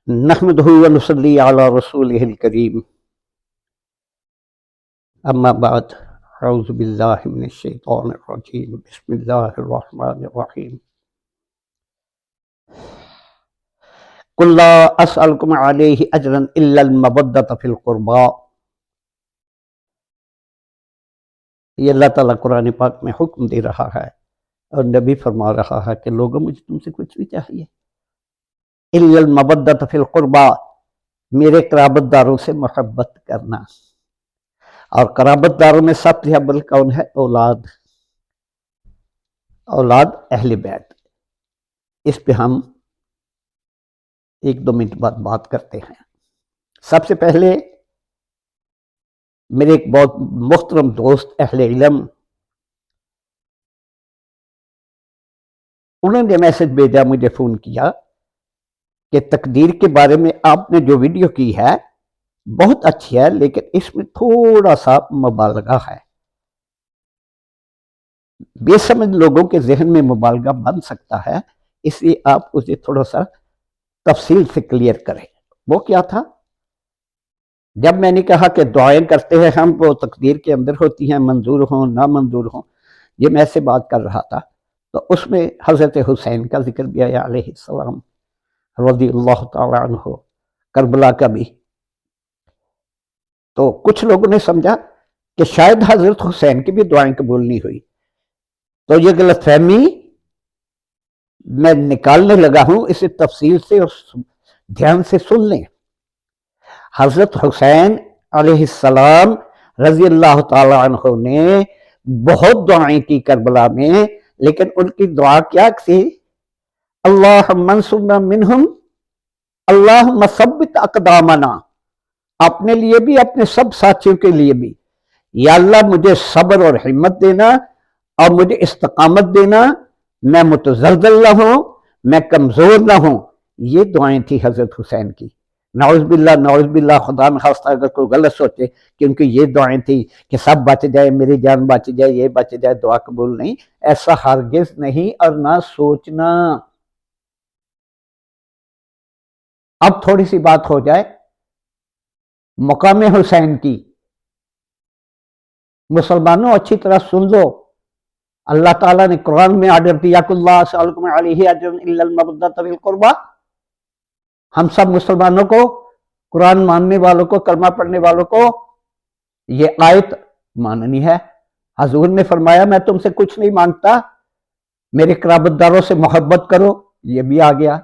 نحمدہ ونصلی علی رسولہ الکریم اما بعد اعوذ باللہ من الشیطان الرجیم بسم اللہ الرحمن الرحیم قل لا اسألکم علیہ اجرا الا المودۃ فی القربى۔ یہ اللہ تعالیٰ قرآن پاک میں حکم دے رہا ہے اور نبی فرما رہا ہے کہ لوگوں مجھے تم سے کچھ بھی چاہیے الا المودۃ فی القربى، میرے قرابت داروں سے محبت کرنا۔ اور قرابت داروں میں سب سے اول کون ہے؟ اولاد اہل بیت۔ اس پہ ہم 1-2 منٹ بعد بات کرتے ہیں۔ سب سے پہلے میرے ایک بہت محترم دوست اہل علم، انہوں نے میسج بھیجا، مجھے فون کیا کہ تقدیر کے بارے میں آپ نے جو ویڈیو کی ہے بہت اچھی ہے، لیکن اس میں تھوڑا سا مبالغہ ہے۔ بے سمجھ لوگوں کے ذہن میں مبالغہ بن سکتا ہے، اس لیے آپ اسے تھوڑا سا تفصیل سے کلیئر کریں۔ وہ کیا تھا؟ جب میں نے کہا کہ دعائیں کرتے ہیں ہم، وہ تقدیر کے اندر ہوتی ہیں، منظور ہوں نہ منظور ہوں، یہ میں سے بات کر رہا تھا، تو اس میں حضرت حسین کا ذکر بھی آیا علیہ السلام رضی اللہ تعالی عنہ، کربلا کا بھی۔ تو کچھ لوگوں نے سمجھا کہ شاید حضرت حسین کی بھی دعائیں قبول نہیں ہوئی، تو یہ غلط فہمی میں نکالنے لگا ہوں، اسے تفصیل سے اور دھیان سے سن لیں۔ حضرت حسین علیہ السلام رضی اللہ تعالی عنہ نے بہت دعائیں کی کربلا میں، لیکن ان کی دعا کیا تھی؟ اللہم انصرنا منہم، اللہم ثبت اقدامنا، اپنے لیے بھی اپنے سب ساتھیوں کے لیے بھی، یا اللہ مجھے صبر اور ہمت دینا اور مجھے استقامت دینا، میں متزلزل نہ ہوں، میں کمزور نہ ہوں۔ یہ دعائیں تھی حضرت حسین کی۔ نعوذ باللہ، خدا نخواستہ اگر کوئی غلط سوچے کیونکہ یہ دعائیں تھی کہ سب بچ جائے، میری جان بچ جائے، یہ بچ جائے، دعا قبول نہیں، ایسا ہرگز نہیں اور نہ سوچنا۔ اب تھوڑی سی بات ہو جائے مقام حسین کی۔ مسلمانوں اچھی طرح سن لو، اللہ تعالیٰ نے قرآن میں آرڈر دیا کہ اللہ اسألکم علیہ اجرا الا المودۃ فی القربى۔ ہم سب مسلمانوں کو، قرآن ماننے والوں کو، کلمہ پڑھنے والوں کو یہ آیت ماننی ہے۔ حضور نے فرمایا میں تم سے کچھ نہیں مانگتا، میرے قرابت داروں سے محبت کرو، یہ بھی آ گیا۔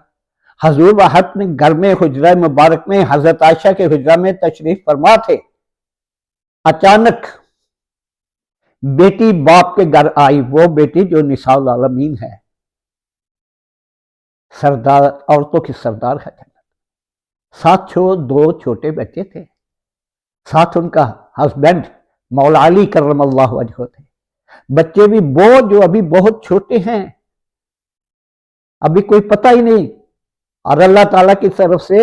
حضور وقت میں گھر میں حجرہ مبارک میں حضرت عائشہ کے حجرہ میں تشریف فرما تھے، اچانک بیٹی باپ کے گھر آئی، وہ بیٹی جو نساء العالمین ہے، سردار، عورتوں کی سردار ہے جنت، ساتھ 2 چھوٹے بچے تھے، ساتھ ان کا ہسبینڈ مولا علی کرم اللہ وجہہ تھے، بچے بھی وہ جو ابھی بہت چھوٹے ہیں، ابھی کوئی پتہ ہی نہیں، اور اللہ تعالیٰ کی طرف سے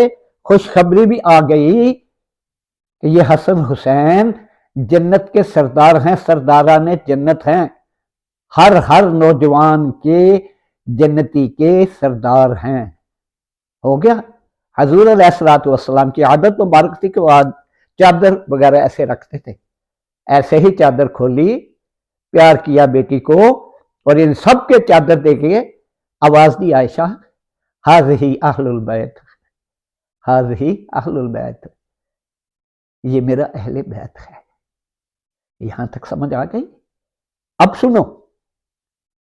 خوشخبری بھی آ گئی کہ یہ حسن حسین جنت کے سردار ہیں، سرداران جنت ہیں، ہر نوجوان کے جنتی کے سردار ہیں۔ ہو گیا۔ حضور علیہ الصلوۃ والسلام کی عادت مبارک تھی کہ وہ چادر وغیرہ ایسے رکھتے تھے، ایسے ہی چادر کھولی، پیار کیا بیٹی کو، اور ان سب کے چادر دیکھیے، آواز دی عائشہ ہذہ اہل البیت، ہذہ اہل البیت، یہ میرا اہل بیت ہے۔ یہاں تک سمجھ آ گئی؟ اب سنو،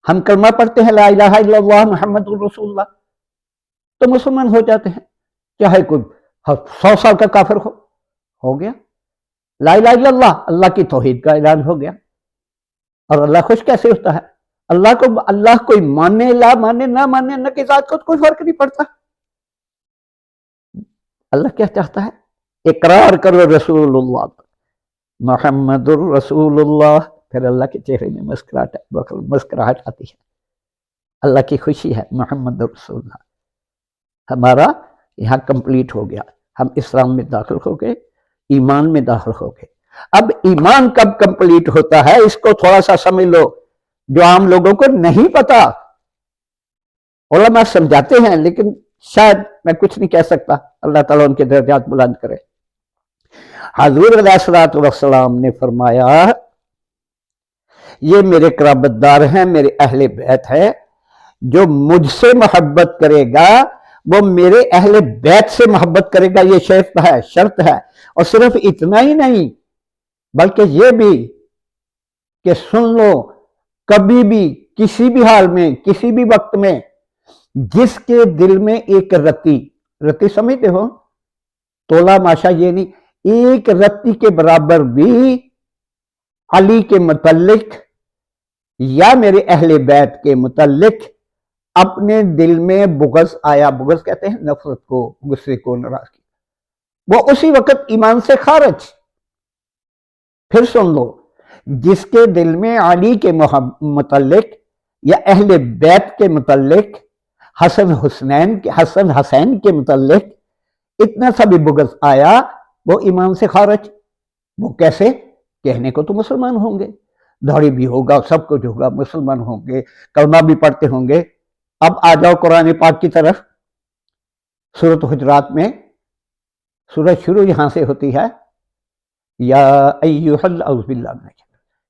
ہم کلمہ پڑھتے ہیں لا الہ الا اللہ محمد رسول اللہ، تو مسلمان ہو جاتے ہیں، چاہے کوئی 100 سال کا کافر ہو گیا۔ لا الہ الا اللہ، اللہ کی توحید کا اعلان ہو گیا۔ اور اللہ خوش کیسے ہوتا ہے؟ اللہ کوئی مانے، لا مانے، نہ مانے، اللہ کی ذات کو کوئی فرق نہیں پڑتا۔ اللہ کیا چاہتا ہے؟ اقرار کرو رسول اللہ محمد الرسول اللہ، پھر اللہ کے چہرے میں مسکراہٹ آتی ہے، اللہ کی خوشی ہے، محمد رسول اللہ۔ ہمارا یہاں کمپلیٹ ہو گیا، ہم اسلام میں داخل ہو گئے، ایمان میں داخل ہو گئے۔ اب ایمان کب کمپلیٹ ہوتا ہے اس کو تھوڑا سا سمجھ لو، جو عام لوگوں کو نہیں پتا۔ علماء سمجھاتے ہیں لیکن شاید میں کچھ نہیں کہہ سکتا، اللہ تعالیٰ ان کے درجات بلند کرے۔ حضور علیہ الصلوۃ والسلام نے فرمایا یہ میرے قرابت دار ہیں، میرے اہل بیت ہے، جو مجھ سے محبت کرے گا وہ میرے اہل بیت سے محبت کرے گا، یہ شرط ہے۔ اور صرف اتنا ہی نہیں بلکہ یہ بھی کہ سن لو، کبھی بھی کسی بھی حال میں کسی بھی وقت میں جس کے دل میں ایک رتی سمجھتے ہو، تولا ماشا یہ نہیں، ایک رتی کے برابر بھی علی کے متعلق یا میرے اہل بیت کے متعلق اپنے دل میں بغض آیا، بغض کہتے ہیں نفرت کو، غصے کو، ناراضگی، وہ اسی وقت ایمان سے خارج۔ پھر سن لو، جس کے دل میں علی کے متعلق یا اہل بیت کے متعلق حسن حسین کے متعلق اتنا سا بھی بغض آیا، وہ ایمان سے خارج۔ وہ کیسے؟ کہنے کو تو مسلمان ہوں گے، داڑھی بھی ہوگا، سب کچھ ہوگا، مسلمان ہوں گے، کلمہ بھی پڑھتے ہوں گے۔ اب آ جاؤ قرآن پاک کی طرف، سورۃ حجرات میں سورۃ شروع یہاں سے ہوتی ہے، یا اعوذ باللہ من الشیطان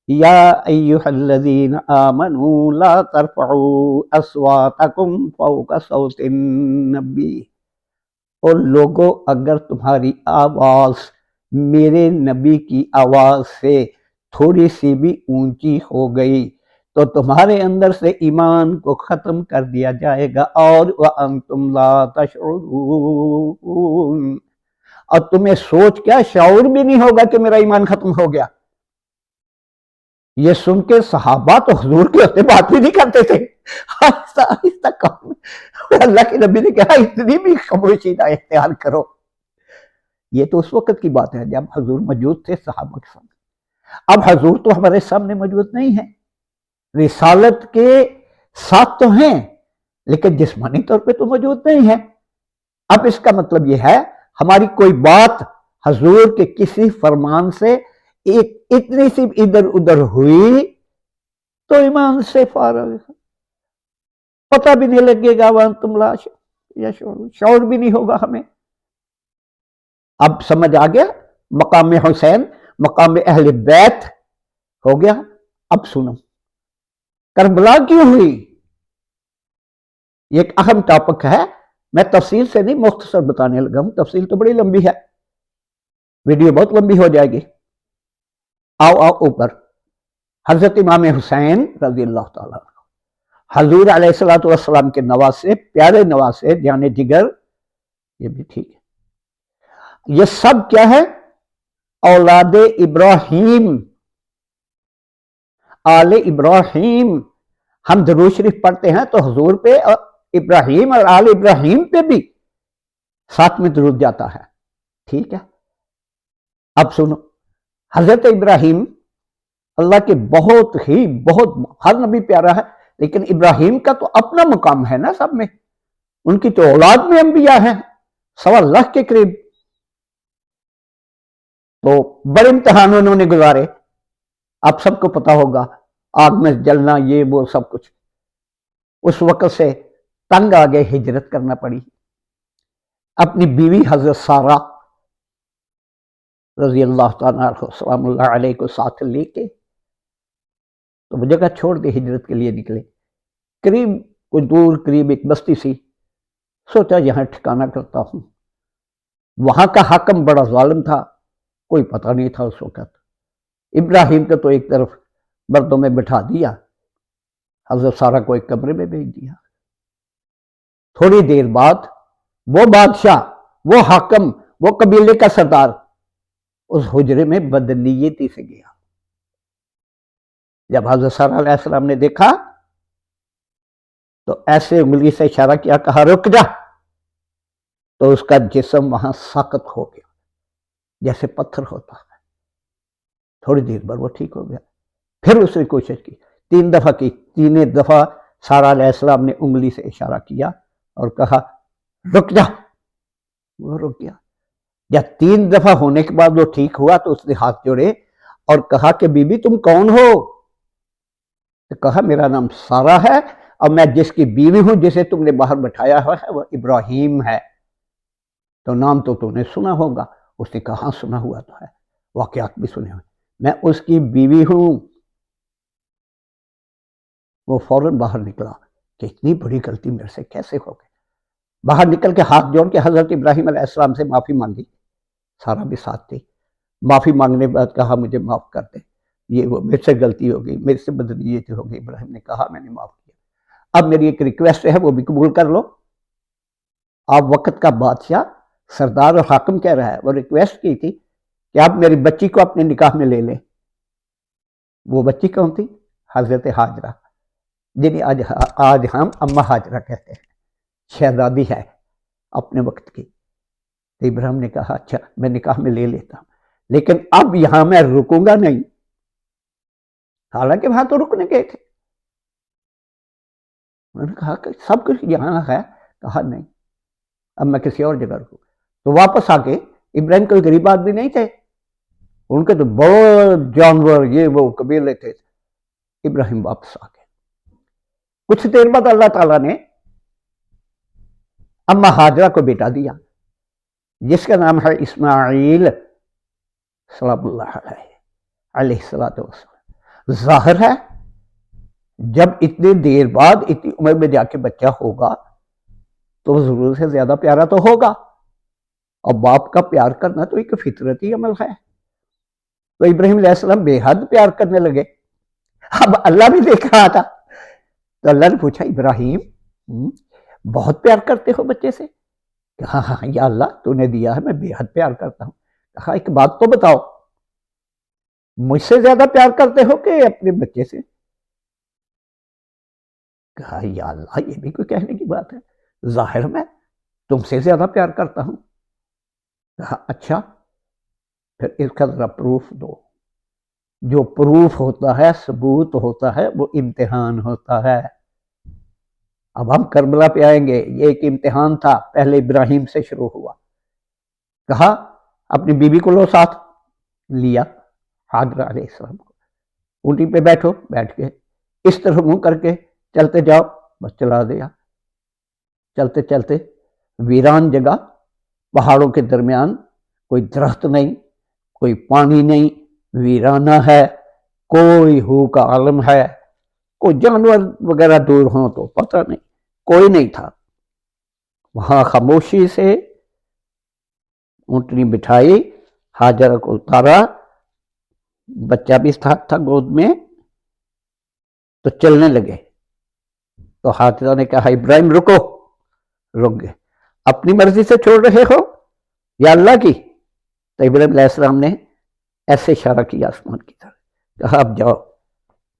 یا ایھا الذین آمنوا لا ترفعوا اصواتکم فوق صوت النبی، اور لوگوں اگر تمہاری آواز میرے نبی کی آواز سے تھوڑی سی بھی اونچی ہو گئی تو تمہارے اندر سے ایمان کو ختم کر دیا جائے گا، اور وَأَنْتُمْ لَا تَشْعُرُونَ، اور تمہیں سوچ کیا شعور بھی نہیں ہوگا کہ میرا ایمان ختم ہو گیا۔ یہ سن کے صحابہ تو حضور کے ہوتے بات بھی نہیں کرتے تھے، آہستہ آہستہ کام، اللہ کے نبی نے کہا اتنی بھی خاموشی نہ اختیار کرو۔ یہ تو اس وقت کی بات ہے جب حضور موجود تھے صحابہ کے سامنے۔ اب حضور تو ہمارے سامنے موجود نہیں ہے، رسالت کے ساتھ تو ہیں لیکن جسمانی طور پہ تو موجود نہیں ہے۔ اب اس کا مطلب یہ ہے ہماری کوئی بات حضور کے کسی فرمان سے اتنی سی ادھر ادھر ہوئی تو ایمان سے فارغ، پتہ بھی نہیں لگے گا، وانتم لا یشعرون، شعور بھی نہیں ہوگا ہمیں۔ اب سمجھ آ گیا، مقام حسین، مقام اہل بیت ہو گیا۔ اب سنو کربلا کیوں ہوئی، یہ ایک اہم ٹاپک ہے، میں تفصیل سے نہیں مختصر بتانے لگا ہوں، تفصیل تو بڑی لمبی ہے، ویڈیو بہت لمبی ہو جائے گی۔ آؤ اوپر، حضرت امام حسین رضی اللہ تعالیٰ عنہ، حضور علیہ الصلوۃ والسلام کے نواسے، پیارے نواسے، جان جگر، یہ بھی ٹھیک ہے۔ یہ سب کیا ہے؟ اولاد ابراہیم، آل ابراہیم۔ ہم درود شریف پڑھتے ہیں تو حضور پہ اور ابراہیم اور آل ابراہیم پہ بھی ساتھ میں درود جاتا ہے، ٹھیک ہے۔ اب سنو، حضرت ابراہیم اللہ کے بہت ہر نبی پیارا ہے، لیکن ابراہیم کا تو اپنا مقام ہے نا سب میں، ان کی تو اولاد میں انبیاء ہیں 1.25 کے قریب، تو بڑے امتحان انہوں نے گزارے، آپ سب کو پتا ہوگا، آگ میں جلنا، یہ وہ سب کچھ، اس وقت سے تنگ آگے ہجرت کرنا پڑی، اپنی بیوی حضرت سارہ رضی اللہ تعالیٰ عنہ سلام اللہ علیہ کو ساتھ لے کے تو وہ جگہ چھوڑ کے ہجرت کے لیے نکلے، قریب کوئی دور قریب ایک بستی سی، سوچا یہاں ٹھکانہ کرتا ہوں۔ وہاں کا حاکم بڑا ظالم تھا، کوئی پتہ نہیں تھا اس وقت، ابراہیم کو تو ایک طرف مردوں میں بٹھا دیا، حضرت سارہ کو ایک کمرے میں بھیج دیا۔ تھوڑی دیر بعد وہ بادشاہ، وہ حاکم، وہ قبیلے کا سردار اس حجرے میں بدنیتی سے گیا۔ جب حضرت سارہ علیہ السلام نے دیکھا تو ایسے انگلی سے اشارہ کیا، کہا رک جا، تو اس کا جسم وہاں ساقط ہو گیا جیسے پتھر ہوتا ہے۔ تھوڑی دیر بعد وہ ٹھیک ہو گیا، پھر اس نے کوشش کی، 3 دفعہ کی، 3 دفعہ سارہ علیہ السلام نے انگلی سے اشارہ کیا اور کہا رک جا، وہ رک گیا۔ جب 3 دفعہ ہونے کے بعد وہ ٹھیک ہوا تو اس نے ہاتھ جوڑے اور کہا کہ بی بی تم کون ہو؟ تو کہا میرا نام سارہ ہے اور میں جس کی بیوی ہوں جسے تم نے باہر بٹھایا ہوا ہے وہ ابراہیم ہے، تو نام تو نے سنا ہوگا۔ اس نے کہا ہاں سنا ہوا تو ہے، واقعات بھی سنے ہوئے، میں اس کی بیوی ہوں۔ وہ فوراً باہر نکلا کہ اتنی بڑی غلطی میرے سے کیسے ہو گئی۔ باہر نکل کے ہاتھ جوڑ کے حضرت ابراہیم علیہ السلام سے معافی مانگی، سارا بھی ساتھ تھی۔ معافی مانگنے کے بعد کہا مجھے معاف کر دے، یہ وہ میرے سے غلطی ہو گئی، میرے سے بدنیتی ہو گئی۔ ابراہیم نے کہا میں نے معاف کیا، اب میری ایک ریکویسٹ ہے وہ بھی قبول کر لو۔ آپ وقت کا بادشاہ سردار اور حاکم کہہ رہا ہے، وہ ریکویسٹ کی تھی کہ آپ میری بچی کو اپنے نکاح میں لے لیں۔ وہ بچی کون تھی؟ حضرت ہاجرہ، جنہیں آج ہم اماں ہاجرہ کہتے ہیں، شہزادی ہے اپنے وقت کی۔ ابراہیم نے کہا اچھا میں نکاح میں لے لیتا ہوں، لیکن اب یہاں میں رکوں گا نہیں۔ حالانکہ وہاں تو رکنے گئے تھے، انہوں نے کہا کہ سب کچھ یہاں ہے، کہا نہیں اب میں کسی اور جگہ رکوں۔ تو واپس آ کے ابراہیم کوئی غریب آدمی نہیں تھے، ان کے تو بہت جانور یہ وہ قبیلے تھے۔ ابراہیم واپس آ گئے۔ کچھ دیر بعد اللہ تعالیٰ نے اماں ہاجرہ کو بیٹا دیا جس کا نام ہے اسماعیل سلام اللہ علیہ الصلوۃ والسلام۔ ظاہر ہے جب اتنی دیر بعد اتنی عمر میں جا کے بچہ ہوگا تو ضرورت سے زیادہ پیارا تو ہوگا، اور باپ کا پیار کرنا تو ایک فطرتی عمل ہے۔ تو ابراہیم علیہ السلام بے حد پیار کرنے لگے۔ اب اللہ بھی دیکھ رہا تھا، تو اللہ نے پوچھا ابراہیم بہت پیار کرتے ہو بچے سے؟ کہا ہاں یا اللہ تو نے دیا ہے میں بے حد پیار کرتا ہوں۔ کہا ایک بات تو بتاؤ، مجھ سے زیادہ پیار کرتے ہو کہ اپنے بچے سے؟ کہا یا اللہ یہ بھی کوئی کہنے کی بات ہے، ظاہر میں تم سے زیادہ پیار کرتا ہوں۔ کہا اچھا پھر اس کا ذرا پروف دو۔ جو پروف ہوتا ہے، ثبوت ہوتا ہے، وہ امتحان ہوتا ہے۔ اب ہم کربلا پہ آئیں گے، یہ ایک امتحان تھا، پہلے ابراہیم سے شروع ہوا۔ کہا اپنی بیوی کو لو ساتھ، لیا ہاجرہ علیہ السلام کو، اونٹی پہ بیٹھو، بیٹھ کے اس طرح منہ کر کے چلتے جاؤ، بس چلا دیا۔ چلتے چلتے ویران جگہ، پہاڑوں کے درمیان، کوئی درخت نہیں، کوئی پانی نہیں، ویرانہ ہے، کوئی ہو کا عالم ہے، کوئی جانور وغیرہ دور ہوں تو پتہ نہیں، کوئی نہیں تھا۔ وہاں خاموشی سے اونٹنی بٹھائی، ہاجرہ کو اتارا، بچہ بھی ساتھ تھا گود میں، تو چلنے لگے۔ تو ہاجرہ نے کہا ابراہیم رکو، رک گئے۔ اپنی مرضی سے چھوڑ رہے ہو یا اللہ کی؟ تو ابراہیم علیہ السلام نے ایسے اشارہ کیا آسمان کی طرف، کہا اب جاؤ،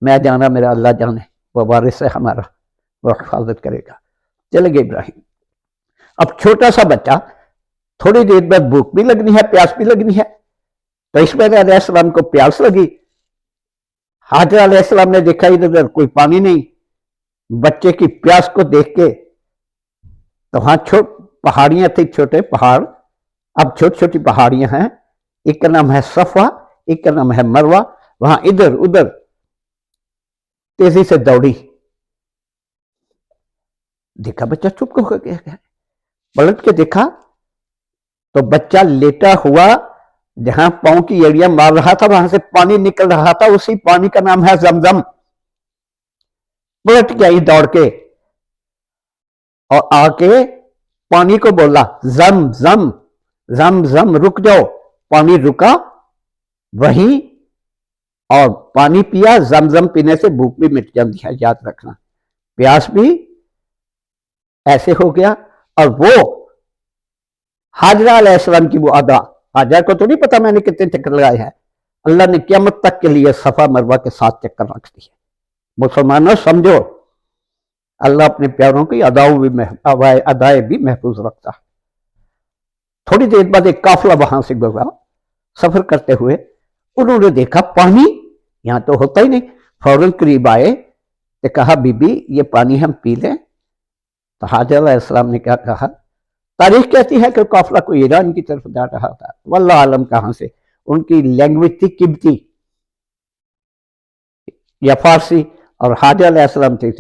میں جانا میرا اللہ جانے، وہ وارث ہے ہمارا، وہ حفاظت کرے گا۔ چلے گئے ابراہیم۔ اب چھوٹا سا بچہ، تھوڑی دیر بعد بھوک بھی لگنی ہے، پیاس بھی لگنی ہے، تو اسماعیل علیہ السلام کو پیاس لگی۔ ہاجرہ علیہ السلام نے دیکھا ادھر کوئی پانی نہیں، بچے کی پیاس کو دیکھ کے، تو وہاں پہاڑیاں تھیں، چھوٹے پہاڑ، اب چھوٹی چھوٹی پہاڑیاں ہیں، ایک کا نام ہے صفا، ایک کا نام ہے مروہ، وہاں ادھر ادھر تیزی سے دوڑی۔ دیکھا بچہ چپ ہو گیا، پلٹ کے دیکھا تو بچہ لیٹا ہوا جہاں پاؤں کی ایڑیاں مار رہا تھا وہاں سے پانی نکل رہا تھا، اسی پانی کا نام ہے زمزم۔ پلٹ گئی دوڑ کے اور آ کے پانی کو بولا زم زم زم زم، رک جاؤ۔ پانی رکا وہیں اور پانی پیا۔ زمزم پینے سے بھوک بھی مٹ جاتی ہے، یاد رکھنا، پیاس بھی ایسے ہو گیا۔ اور وہ ہاجرہ علیہ السلام کی وہ ادا، ہاجرہ کو تو نہیں پتا میں نے کتنے چکر لگائے ہیں، اللہ نے قیامت تک کے لیے صفا مروہ کے 7 چکر رکھ دیے۔ مسلمانوں سمجھو، اللہ اپنے پیاروں کی ادائیں بھی محفوظ رکھتا ہے۔ تھوڑی دیر بعد ایک قافلہ وہاں سے گزرا، سفر کرتے ہوئے انہوں نے دیکھا پانی یہاں تو ہوتا ہی نہیں، فوراً قریب آئے تو کہا بی بی یہ پانی ہم پی لیں؟ تو حاجرہ علیہ السلام نے کیا کہا؟ تاریخ کہتی ہے کہ قافلہ کوئی ایران کی طرف جا رہا تھا، واللہ عالم کہاں سے، ان کی لینگویج تھی قبطی یا فارسی، اور حاجرہ علیہ السلام تھی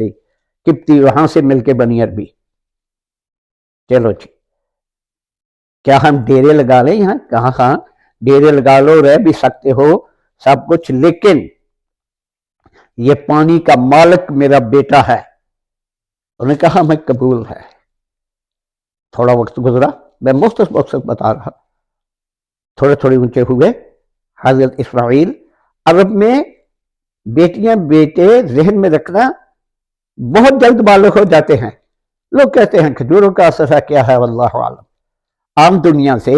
قبطی وہاں سے مل کے بنی عربی. چلو جی، کیا ہم ڈیرے لگا لیں یہاں؟ کہاں ہاں ڈیرے لگا لو، رہ بھی سکتے ہو سب کچھ، لیکن یہ پانی کا مالک میرا بیٹا ہے. انہوں نے کہا میں قبول ہے. تھوڑا وقت گزرا، میں مختصر بتا رہا، تھوڑے تھوڑے اونچے ہوئے. حضرت اسماعیل، عرب میں بیٹیاں بیٹے ذہن میں رکھنا بہت جلد بالغ ہو جاتے ہیں. لوگ کہتے ہیں کھجوروں کا اثر کیا ہے، واللہ عالم. عام دنیا سے،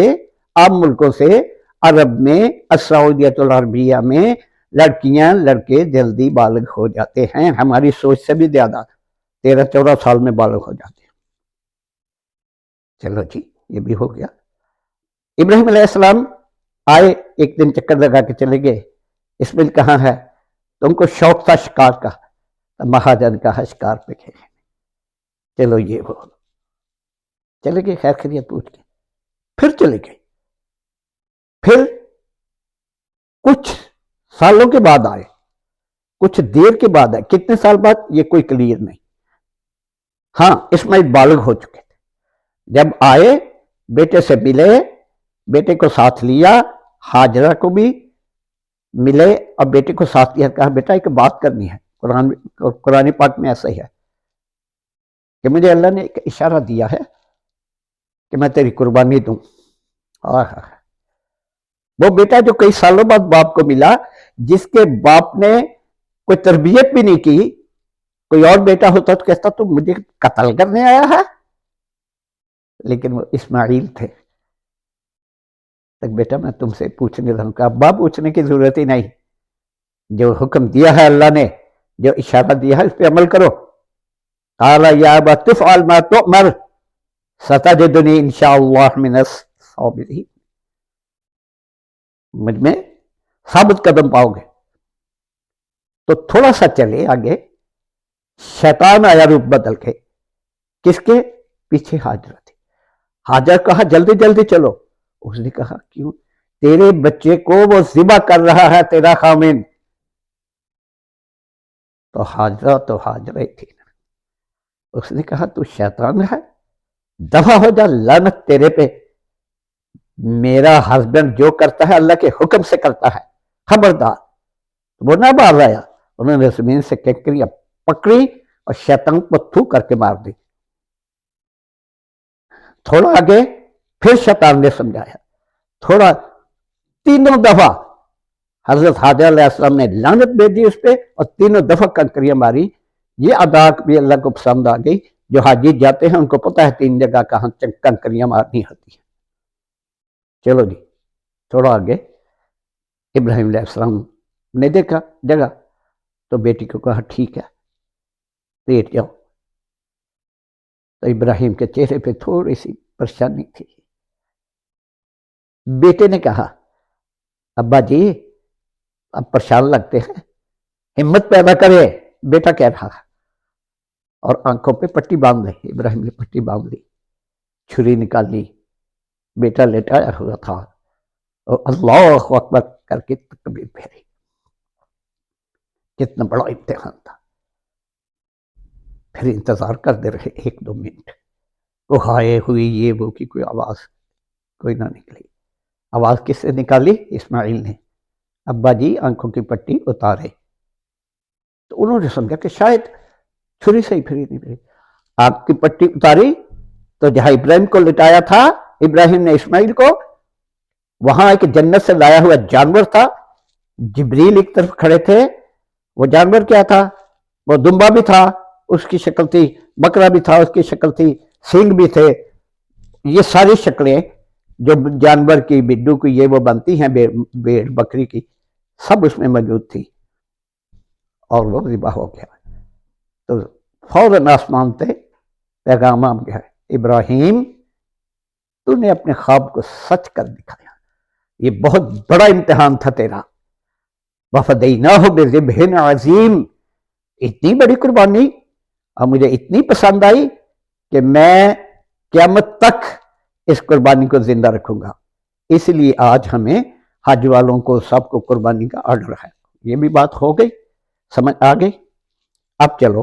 عام ملکوں سے عرب میں، السعودیۃ العربیہ میں لڑکیاں لڑکے جلدی بالغ ہو جاتے ہیں، ہماری سوچ سے بھی زیادہ، 13-14 سال میں بالغ ہو جاتے ہیں. چلو جی، یہ بھی ہو گیا. ابراہیم علیہ السلام آئے، ایک دن چکر لگا کے چلے گئے. اسماعیل کہاں ہے؟ تو ان کو شوق تھا شکار کا، مہاجن کا شکار پہ کھیلے. چلو یہ وہ چلے گئے، خیر خیریت پوچھ کے پھر چلے گئے. پھر کچھ سالوں کے بعد آئے، کچھ دیر کے بعد آئے. کتنے سال بعد یہ کوئی کلیئر نہیں. ہاں اسماعیل بالغ ہو چکے تھے. جب آئے بیٹے سے ملے، بیٹے کو ساتھ لیا، ہاجرہ کو بھی ملے اور بیٹے کو ساتھ لیا. کہا بیٹا ایک بات کرنی ہے. قرآن پاک میں ایسا ہی ہے کہ مجھے اللہ نے ایک اشارہ دیا ہے کہ میں تیری قربانی دوں. وہ بیٹا جو کئی سالوں بعد باپ کو ملا، جس کے باپ نے کوئی تربیت بھی نہیں کی، کوئی اور بیٹا ہوتا تو کہتا تو مجھے قتل کرنے آیا ہے. لیکن وہ اسماعیل تھے. تک بیٹا میں تم سے پوچھنے رہوں گا. ابا پوچھنے کی ضرورت ہی نہیں، جو حکم دیا ہے اللہ نے، جو اشارہ دیا ہے اس پہ عمل کرو. قال یا ابت افعل ما تؤمر ستجدنی انشاءاللہ من الصابرین. مجھ میں ثابت قدم پاؤ گے. تو تھوڑا سا چلے آگے، شیطان آیا روپ بدل کے. کس کے پیچھے؟ ہاجرہ تھی. ہاجر کہا جلدی جلدی چلو. اس نے کہا کیوں؟ تیرے بچے کو وہ ذبح کر رہا ہے تیرا خامن. تو حاجرہ تھی. اس نے کہا تو شیطان ہے، دفع ہو جا، لعنت تیرے پہ. میرا ہسبینڈ جو کرتا ہے اللہ کے حکم سے کرتا ہے، خبردار. وہ نہ باہر آیا. انہوں نے زمین سے کنکریاں پکڑی اور شیطان کو تھو کر کے مار دی. تھوڑا آگے پھر شیطان نے سمجھایا. تھوڑا 3 دفعہ حضرت حاجر علیہ السلام نے لعنت بھیجی اس پہ اور 3 دفعہ کنکریاں ماری. یہ ادا بھی اللہ کو پسند آ گئی. جو حاجی جاتے ہیں ان کو پتہ ہے 3 جگہ کہاں کنکریاں مارنی ہوتی ہیں. چلو جی، تھوڑا آگے ابراہیم علیہ السلام نے دیکھا جگہ، تو بیٹی کو کہا ٹھیک ہے لیٹ جاؤ. تو ابراہیم کے چہرے پہ تھوڑی سی پریشانی تھی. بیٹے نے کہا ابا جی اب پریشان لگتے ہیں، ہمت پیدا کرے. بیٹا کہہ رہا اور آنکھوں پہ پٹی باندھ لی. ابراہیم نے پٹی باندھ لی، چھری نکال لی. بیٹا لیٹایا ہوا تھا اور اللہ اکبر کر کے تکبیر پھیری. کتنا بڑا امتحان تھا. پھر انتظار کرتے رہے 1-2 منٹ. وہ ہائے ہوئی یہ وہ کی کوئی آواز کوئی نہ نکلی. آواز کس سے نکالی؟ اسماعیل نے. ابا جی آنکھوں کی پٹی اتارے. تو انہوں نے سمجھا کہ شاید چھری سے ہی پھری نہیں پھری. آنکھ کی پٹی اتاری تو جہاں ابراہیم کو لٹایا تھا ابراہیم نے اسماعیل کو، وہاں ایک جنت سے لایا ہوا جانور تھا. جبریل ایک طرف کھڑے تھے. وہ جانور کیا تھا؟ وہ دمبا بھی تھا، اس کی شکل تھی. بکرا بھی تھا، اس کی شکل تھی. سینگ بھی تھے. یہ ساری شکلیں جو جانور کی، بڈو کی، یہ وہ بنتی ہیں بیڑ بکری کی، سب اس میں موجود تھی. اور وہ ذبح ہو گیا. تو فوراً آسمان پہ پیغام آ گیا، ابراہیم تو نے اپنے خواب کو سچ کر دکھایا. یہ بہت بڑا امتحان تھا تیرا. وَفَدَيْنَاهُ بِذِبْحٍ عَظِيمٍ. اتنی بڑی قربانی اور مجھے اتنی پسند آئی کہ میں قیامت تک اس قربانی کو زندہ رکھوں گا. اس لیے آج ہمیں حج والوں کو سب کو قربانی کا آرڈر ہے. یہ بھی بات ہو گئی، سمجھ آ گئی. اب چلو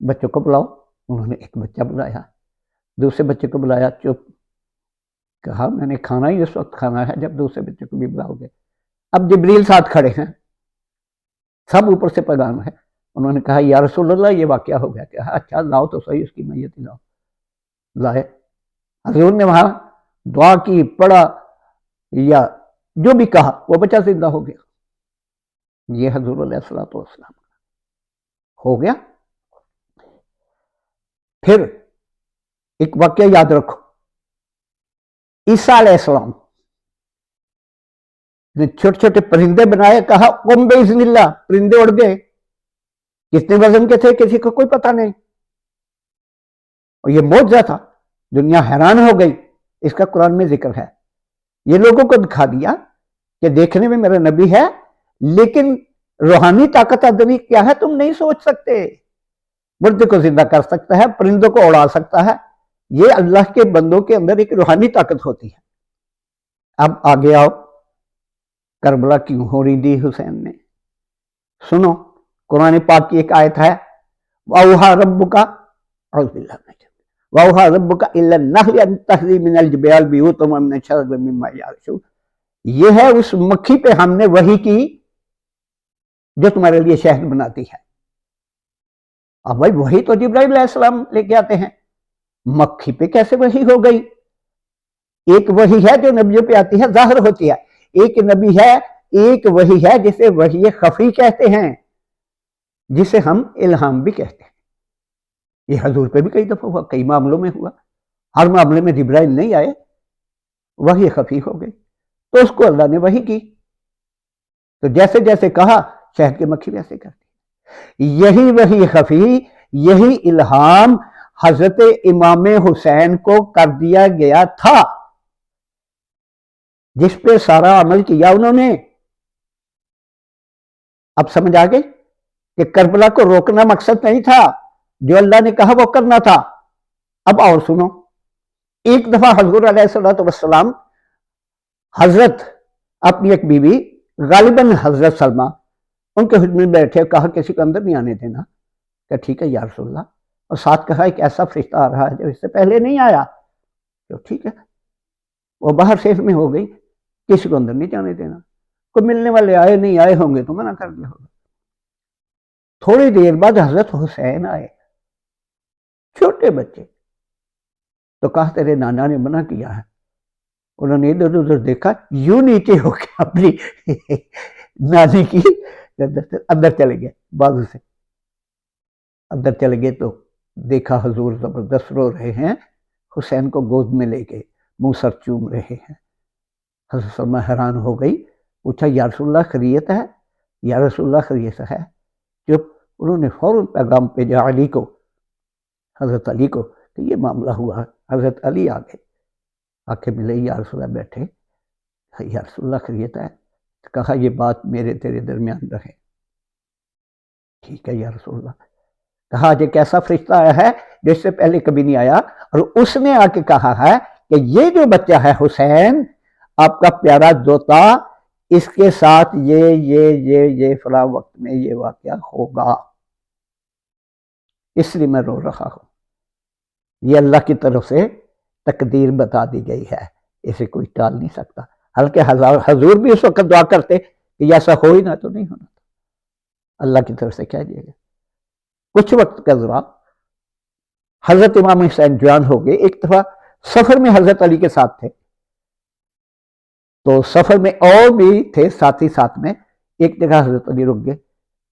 بچوں کو بلاؤ. انہوں نے ایک بچہ بلایا, دوسرے بچے کو بلایا, چپ. کہا میں نے کھانا ہی اس وقت کھانا ہے جب دوسرے بچے کو بھی بلاؤ گے. اب جبریل ساتھ کھڑے ہیں, سب اوپر سے پیغام ہے. انہوں نے کہا یا رسول اللہ یہ واقعہ ہو گیا. کہا اچھا لاؤ تو صحیح اس کی میت لاؤ. لائے. حضور نے وہاں دعا کی, پڑھا, یا جو بھی کہا, وہ بچہ زندہ ہو گیا. یہ حضور علیہ الصلوۃ والسلام ہو گیا. پھر ایک واقعہ یاد رکھو, عیسیٰ علیہ السلام نے چھوٹے چھوٹے پرندے بنائے, کہا قم باذن اللہ, پرندے اڑ گئے. کتنے وزن کے تھے کسی کو کوئی پتہ نہیں, اور یہ معجزہ تھا. دنیا حیران ہو گئی. اس کا قرآن میں ذکر ہے. یہ لوگوں کو دکھا دیا کہ دیکھنے میں میرا نبی ہے, لیکن روحانی طاقت ادبی کیا ہے تم نہیں سوچ سکتے. مردے کو زندہ کر سکتا ہے, پرندوں کو اڑا سکتا ہے. یہ اللہ کے بندوں کے اندر ایک روحانی طاقت ہوتی ہے. اب آگے آؤ, کربلا کیوں ہو رہی دی حسین نے؟ سنو, قرآن پاک کی ایک آیت ہے, وَأَوْحَىٰ رَبُّكَ اعوذ باللہ من الشیطان وَأَوْحَىٰ رَبُّكَ إِلَّا النَّحْلَ أَن اتَّخِذِي مِنَ الْجِبَالِ بُيُوتًا وَمِنَ الشَّجَرِ مِمَّا يَعْرِشُونَ. یہ ہے اس مکھی پہ ہم نے وحی کی جو تمہارے لیے شہد بناتی ہے. اب بھائی وحی تو جبرائیل علیہ السلام لے کے آتے ہیں, مکھی پہ کیسے وحی ہو گئی؟ ایک وحی ہے جو نبیوں پہ آتی ہے, ظاہر ہوتی ہے. ایک نبی ہے, ایک وحی ہے جسے وحی خفی کہتے ہیں, جسے ہم الہام بھی کہتے ہیں. یہ حضور پہ بھی کئی دفعہ ہوا, کئی معاملوں میں ہوا. ہر معاملے میں جبرائیل نہیں آئے, وحی خفی ہو گئی, تو اس کو اللہ نے وحی کی. تو جیسے جیسے کہا شہد کی مکھی ویسے کرتی. یہی وحی خفی, یہی الہام حضرت امام حسین کو کر دیا گیا تھا, جس پہ سارا عمل کیا انہوں نے. اب سمجھ آ گئی کہ کربلا کو روکنا مقصد نہیں تھا, جو اللہ نے کہا وہ کرنا تھا. اب اور سنو, ایک دفعہ حضور علیہ الصلوۃ والسلام حضرت اپنی ایک بیوی, غالباً حضرت سلمہ, ان کے حجم میں بیٹھے, کہا کسی کو اندر نہیں آنے دینا. کہ ٹھیک ہے یا رسول اللہ, اور ساتھ کہا ایک ایسا فرشتہ آ رہا ہے جو اس سے پہلے نہیں آیا. تو ٹھیک ہے, وہ باہر سیف میں ہو گئی, کسی کو اندر نہیں جانے دینا. کوئی ملنے والے آئے نہیں آئے ہوں گے تو منع کر دیا ہوگا. تھوڑی دیر بعد حضرت حسین آئے, چھوٹے بچے. تو کہا تیرے نانا نے منع کیا ہے. انہوں نے ادھر ادھر دیکھا, یوں نیچے ہو کے اپنی نانی کی اندر چلے گئے, بازو سے اندر چلے گئے. تو دیکھا حضور زبردست رو رہے ہیں, حسین کو گود میں لے کے منہ سر چوم رہے ہیں. حضرت سلمہ حیران ہو گئی, پوچھا یا رسول اللہ خیریت ہے؟ یا رسول اللہ خیریت ہے. چپ. انہوں نے فوراً پیغام بھیجا علی کو, حضرت علی کو, کہ یہ معاملہ ہوا. حضرت علی آ گئے, آ کے ملے, یا رسول اللہ بیٹھے. یا رسول اللہ خیریت ہے؟ کہا یہ بات میرے تیرے درمیان رہے. ٹھیک ہے یا رسول اللہ. کہا آج ایک ایسا فرشتہ آیا ہے جو اس سے پہلے کبھی نہیں آیا, اور اس نے آ کے کہا ہے کہ یہ جو بچہ ہے حسین, آپ کا پیارا دوتا, اس کے ساتھ یہ فلاں وقت میں یہ واقعہ ہوگا. اس لیے میں رو رہا ہوں. یہ اللہ کی طرف سے تقدیر بتا دی گئی ہے, اسے کوئی ٹال نہیں سکتا. حالانکہ حضور بھی اس وقت دعا کرتے کہ ایسا ہو ہی نہ تو نہیں ہونا تھا. اللہ کی طرف سے کہہ دیا گیا. کچھ وقت کا ذرا حضرت امام حسین جوان ہو گئے. ایک دفعہ سفر میں حضرت علی کے ساتھ تھے, تو سفر میں اور بھی تھے ساتھی ساتھ میں. ایک جگہ حضرت علی رک گئے,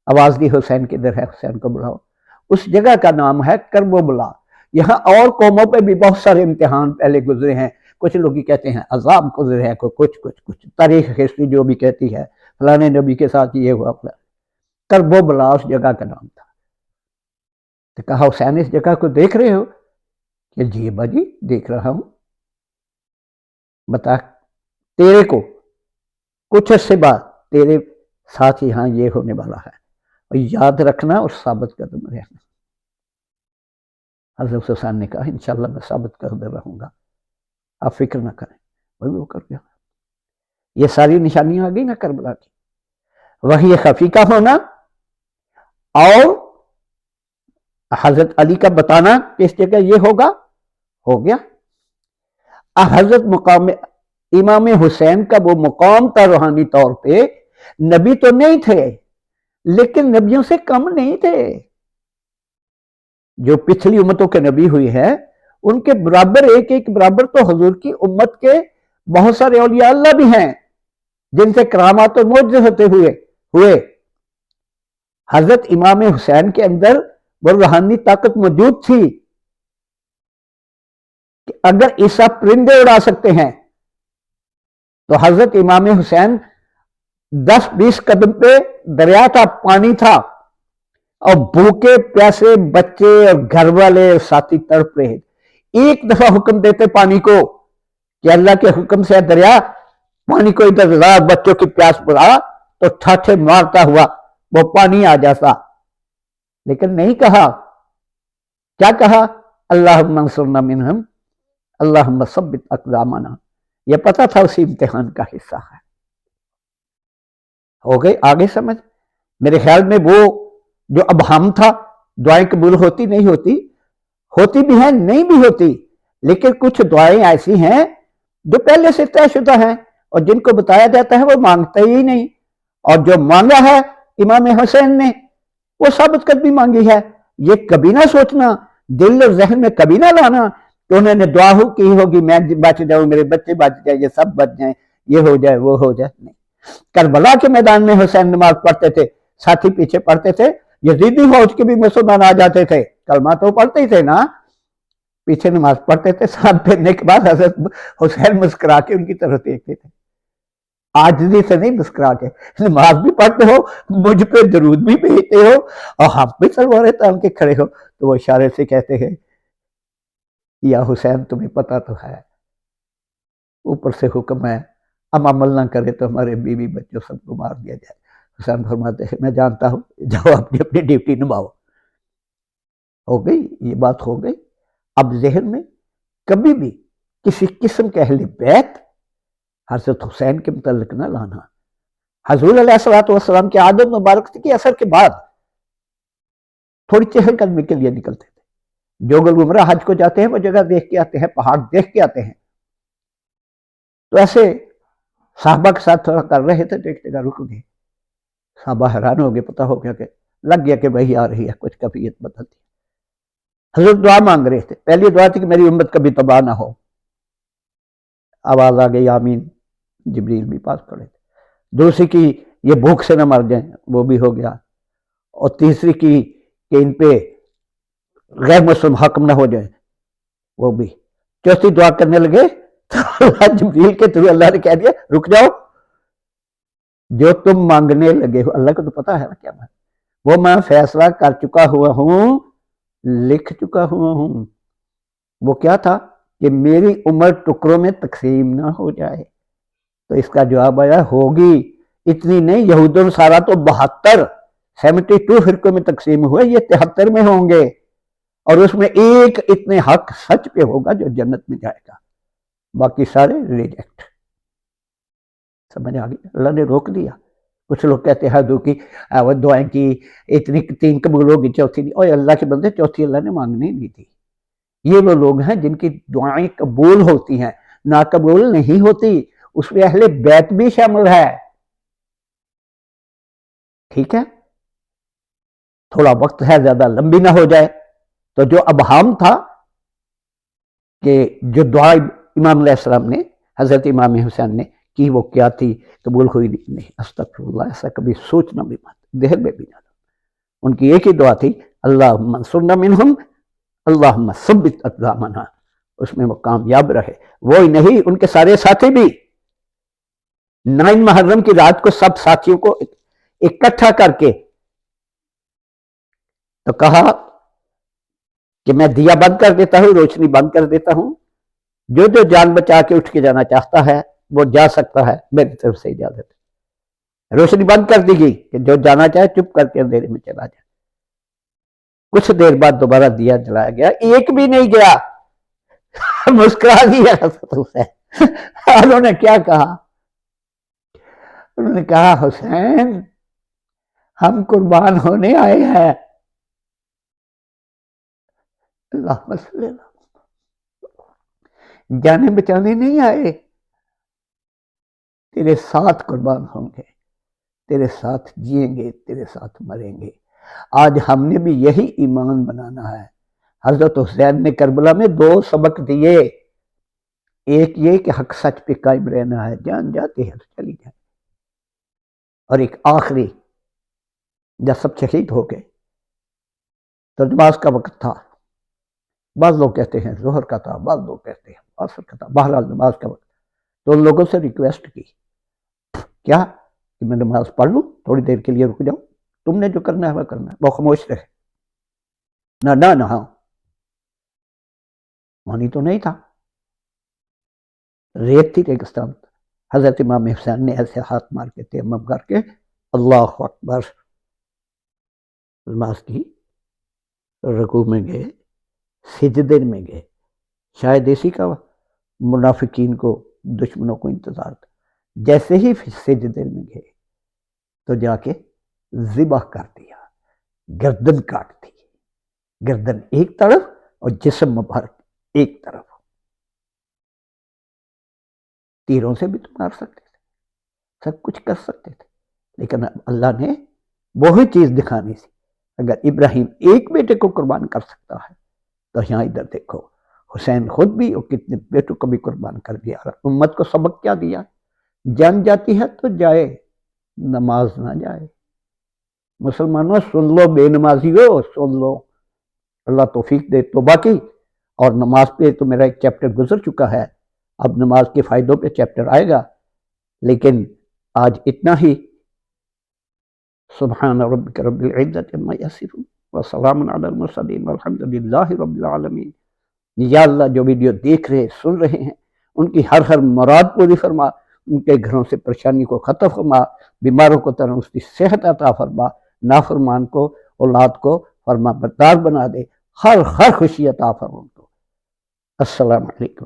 آواز دی حسین کدھر ہے, حسین کو بلاؤ. اس جگہ کا نام ہے کربلا. یہاں اور قوموں پہ بھی بہت سارے امتحان پہلے گزرے ہیں. کچھ لوگ کہتے ہیں عذاب گزرے ہیں, کچھ تاریخ ہسٹری جو بھی کہتی ہے فلانے نبی کے ساتھ یہ ہوا. کربلا اس جگہ کا نام تھا. تو کہا حسین اس جگہ کو دیکھ رہے ہو؟ کہ جی باجی دیکھ رہا ہوں. بتا تیرے کو کچھ عرصے بعد تیرے ساتھ یہاں یہ ہونے والا ہے, اور یاد رکھنا اور ثابت قدم رہنا. حضرت حسین نے کہا انشاءاللہ میں ثابت قدم رہوں گا, آپ فکر نہ کریں. وہی وہ کر گیا. یہ ساری نشانیاں آ گئی نا کربلا کی. وحی خفی کا ہونا, اور حضرت علی کا بتانا کہ اس جگہ یہ ہوگا، ہو گیا۔ حضرت مقام امام حسین کا وہ مقام تھا روحانی طور پہ، نبی تو نہیں تھے لیکن نبیوں سے کم نہیں تھے۔ جو پچھلی امتوں کے نبی ہوئی ہے ان کے برابر، ایک ایک برابر تو حضور کی امت کے بہت سارے اولیاء اللہ بھی ہیں جن سے کرامات اور معجزے ہوتے ہوئے۔ حضرت امام حسین کے اندر وہ روحانی طاقت موجود تھی کہ اگر عیسیٰ پرندے اڑا سکتے ہیں تو حضرت امام حسین 10-20 قدم پہ دریا تھا، پانی تھا، اور بھوکے پیاسے بچے اور گھر والے ساتھی تڑپ رہے، ایک دفعہ حکم دیتے پانی کو کہ اللہ کے حکم سے دریا پانی کو ادھر لا، بچوں کی پیاس بڑھا، تو ٹھاٹھے مارتا ہوا وہ پانی آ جاتا، لیکن نہیں کہا۔ کیا کہا؟ اللہم انصرنا منہم اللہم ثبت اقدامنا۔ یہ پتا تھا اسی امتحان کا حصہ ہے۔ ہو گئی آگے سمجھ؟ میرے خیال میں وہ جو ابہام تھا، دعائیں قبول ہوتی نہیں ہوتی، ہوتی بھی ہیں نہیں بھی ہوتی، لیکن کچھ دعائیں ایسی ہیں جو پہلے سے طے شدہ ہیں اور جن کو بتایا جاتا ہے وہ مانگتے ہی نہیں، اور جو مانگا ہے امام حسین نے وہ ثابت قدمی مانگی ہے۔ یہ کبھی نہ سوچنا، دل اور ذہن میں کبھی نہ لانا کہ انہوں نے دعا کی ہوگی میں بچ جاؤں، میرے بچے بچ جائیں، یہ سب بچ جائیں، یہ ہو جائے وہ ہو جائے، نہیں۔ کربلا کے میدان میں حسین نماز پڑھتے تھے، ساتھی پیچھے پڑھتے تھے، یزیدی فوج کے بھی مسلمان آ جاتے تھے، کلمہ تو پڑھتے ہی تھے نا، پیچھے نماز پڑھتے تھے، ساتھ پھرنے کے بعد حضرت حسین مسکرا کے ان کی طرف دیکھتے تھے، عاجزی سے نہیں، مسکرا کے۔ نماز بھی پڑھتے ہو، مجھ پہ درود بھی بھیجتے ہو، اور ہم بھی تلواریں تان کے کھڑے ہو، تو وہ اشارے سے کہتے ہیں یا حسین تمہیں پتا تو ہے اوپر سے حکم ہے ہم عمل نہ کرے تو ہمارے بیوی بچوں سب کو مار دیا جائے۔ حسین فرماتے ہیں میں جانتا ہوں، جاؤ اپنی ڈیوٹی نبھاؤ۔ ہو گئی یہ بات، ہو گئی۔ اب ذہن میں کبھی بھی کسی قسم کے اہل بیت حضرت حسین کے متعلق نہ لانا۔ حضور علیہ الصلوۃ والسلام کی عادت مبارک تھی کہ اثر کے بعد تھوڑی چہل قدمی کے لیے نکلتے تھے۔ جو لوگ عمرہ حج کو جاتے ہیں وہ جگہ دیکھ کے آتے ہیں، پہاڑ دیکھ کے آتے ہیں، تو ایسے صحابہ کے ساتھ تھوڑا کر رہے تھے تو ایک جگہ رک گئے، صحابہ حیران ہو گئے، پتا ہو گیا کہ لگ گیا کہ وہی آ رہی ہے، کچھ کیفیت بدلتی ہے۔ حضرت دعا مانگ رہے تھے، پہلی دعا تھی کہ میری امت کبھی تباہ نہ ہو، آواز آ گئی آمین، جبریل بھی پاس کھڑے تھے۔ دوسری کی یہ بھوک سے نہ مر جائیں، وہ بھی ہو گیا، اور تیسری کی کہ ان پہ غیر مسلم حاکم نہ ہو جائیں، وہ بھی۔ چوتھی دعا کرنے لگے تو اللہ جبریل کے تھرو اللہ نے کہہ دیا رک جاؤ، جو تم مانگنے لگے ہو اللہ کو تو پتا ہے نا کیا میں، وہ میں فیصلہ کر چکا ہوا ہوں، لکھ چکا ہوا ہوں۔ وہ کیا تھا کہ میری عمر ٹکڑوں میں تقسیم نہ ہو جائے، تو اس کا جواب آیا ہوگی، اتنی نہیں، یہود و نصارہ تو 72 فرقوں میں تقسیم ہوئے، یہ 73 میں ہوں گے، اور اس میں ایک اتنے حق سچ پہ ہوگا جو جنت میں جائے گا، باقی سارے ریجیکٹ۔ سمجھ آ گئی؟ اللہ نے روک دیا۔ کچھ لوگ کہتے ہیں وہ دعائیں کی اتنی 3 قبول ہوگی چوتھی نہیں، اور اللہ کے بندے چوتھی اللہ نے مانگنی نہیں تھی۔ یہ وہ لوگ ہیں جن کی دعائیں قبول ہوتی ہیں، ناقبول نہیں ہوتی، اس میں اہل بیت بھی شامل ہے۔ ٹھیک ہے، تھوڑا وقت ہے، زیادہ لمبی نہ ہو جائے، تو جو ابہام تھا کہ جو دعا امام علیہ السلام نے حضرت امام حسین نے کی وہ کیا تھی، قبول ہوئی نہیں، استغفر اللہ، ایسا کبھی سوچنا بھی مت، ذہن میں بھی نہ لانا۔ ان کی ایک ہی دعا تھی اللہم انصرنا منہم اللہم ثبت اقدامنا، اس میں وہ کامیاب رہے۔ وہی نہیں، ان کے سارے ساتھی بھی 9 محرم کی رات کو سب ساتھیوں کو اکٹھا کر کے تو کہا کہ میں دیا بند کر دیتا ہوں، روشنی بند کر دیتا ہوں، جو جو جان بچا کے اٹھ کے جانا چاہتا ہے وہ جا سکتا ہے، میری طرف سے اجازت ہے۔ روشنی بند کر دی گئی کہ جو جانا چاہے چپ کر کے اندھیرے میں چلا جائے۔ کچھ دیر بعد دوبارہ دیا جلایا گیا، ایک بھی نہیں گیا، مسکرا دیا حضرت حسین۔ انہوں نے کیا کہا؟ انہوں نے کہا حسین ہم قربان ہونے آئے ہیں، اللہ صلی اللہ، جانے بچانے نہیں آئے، تیرے ساتھ قربان ہوں گے، تیرے ساتھ جئیں گے، تیرے ساتھ مریں گے۔ آج ہم نے بھی یہی ایمان بنانا ہے۔ حضرت حسین نے کربلا میں 2 سبق دیے، ایک یہ کہ حق سچ پہ قائم رہنا ہے، جان جاتی ہے تو چلی جائے، اور ایک آخری جب سب شہید ہو گئے تو نماز کا وقت تھا، بعض لوگ کہتے ہیں ظہر کا تھا، بعض لوگ کہتے ہیں عصر کا تھا، بہرحال نماز کا وقت، تو ان لوگوں سے ریکویسٹ کی کیا کہ میں نماز پڑھ لوں، تھوڑی دیر کے لیے رک جاؤں، تم نے جو کرنا ہے وہ کرنا ہے، وہ خاموش رہے، نہ پانی تو نہیں تھا، ریت تھی ریگستان۔ حضرت امام حسین نے ایسے ہاتھ مار کے تیمم کر کے اللہ اکبر نماز کی، رکوع میں گئے، سجدے میں گئے، شاید اسی کا منافقین کو، دشمنوں کو انتظار تھا، جیسے ہی سجدے میں گئے تو جا کے ذبح کر دیا، گردن کاٹ دی، گردن ایک طرف اور جسم مبارک ایک طرف، تیروں سے بھی تو مار سکتے تھے، سب کچھ کر سکتے تھے، لیکن اللہ نے وہی چیز دکھانی تھی، اگر ابراہیم ایک بیٹے کو قربان کر سکتا ہے تو یہاں ادھر دیکھو حسین خود بھی اور کتنے بیٹوں کو بھی قربان کر دیا، امت کو سبق کیا دیا، جان جاتی ہے تو جائے، نماز نہ جائے۔ مسلمانوں سن لو، بے نمازیوں سن لو، اللہ توفیق دے توبہ کی، اور نماز پہ تو میرا ایک چیپٹر گزر چکا ہے، اب نماز کے فائدوں پہ چیپٹر آئے گا، لیکن آج اتنا ہی۔ سبحان ربک رب العزت عما یصفون وسلام علی المرسلین والحمد للہ رب العالمین۔ یا اللہ جو ویڈیو دیکھ رہے سن رہے ہیں ان کی ہر مراد پوری فرما، ان کے گھروں سے پریشانی کو ختم فرما، بیماروں کو تندرستی صحت عطا فرما، نافرمان کو اولاد کو فرما بردار بنا دے، ہر خوشی عطا فرما دو۔ السلام علیکم۔